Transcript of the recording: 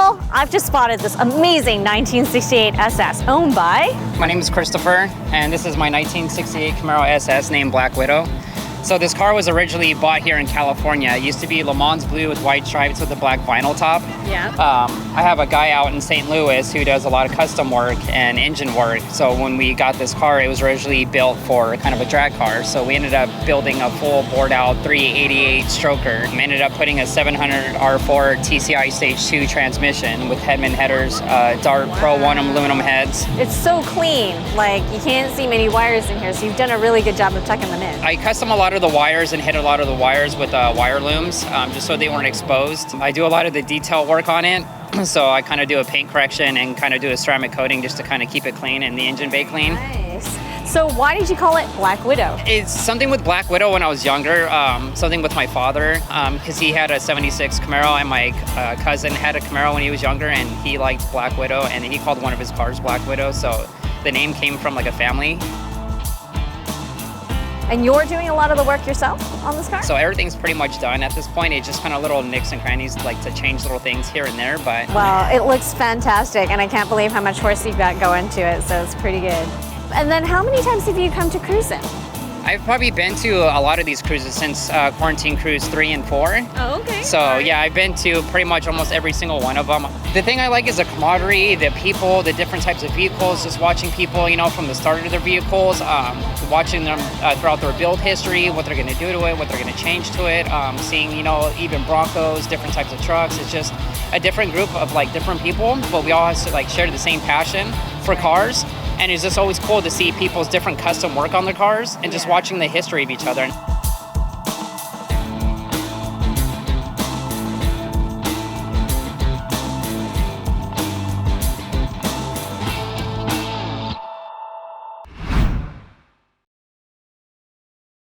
Well, I've just spotted this amazing 1968 SS owned by... My name is Christopher, and this is my 1968 Camaro SS named Black Widow. So this car was originally bought here in California. It used to be Le Mans blue with white stripes with a black vinyl top. Yeah. I have a guy out in St. Louis who does a lot of custom work and engine work. So when we got this car, it was originally built for kind of a drag car. So we ended up building a full bored out 388 stroker. We ended up putting a 700 R4 TCI Stage 2 transmission with Headman headers, Dart Pro 1 aluminum heads. It's so clean. Like, you can't see many wires in here, so you've done a really good job of tucking them in. I custom a lot of the wires and hit a lot of the wires with wire looms just so they weren't exposed. I do a lot of the detail work on it. So I kind of do a paint correction and kind of do a ceramic coating just to kind of keep it clean and the engine bay clean. Nice. So why did you call it Black Widow? It's something with Black Widow when I was younger, something with my father, because he had a 76 Camaro and my cousin had a Camaro when he was younger and he liked Black Widow and he called one of his cars Black Widow. So the name came from like a family. And you're doing a lot of the work yourself on this car? So everything's pretty much done at this point. It's just kind of little nicks and crannies, like to change little things here and there, but... Well, it looks fantastic, and I can't believe how much horse you've got going to it, so it's pretty good. And then how many times have you come to Qruisin? I've probably been to a lot of these cruises since Quarantine Cruise 3 and 4. Oh, okay. So yeah, I've been to pretty much almost every single one of them. The thing I like is the camaraderie, the people, the different types of vehicles, just watching people, you know, from the start of their vehicles, watching them throughout their build history, what they're gonna do to it, what they're gonna change to it, seeing, you know, even Broncos, different types of trucks. It's just a different group of like different people, but we all have to like share the same passion for cars. And it's just always cool to see people's different custom work on their cars and just watching the history of each other.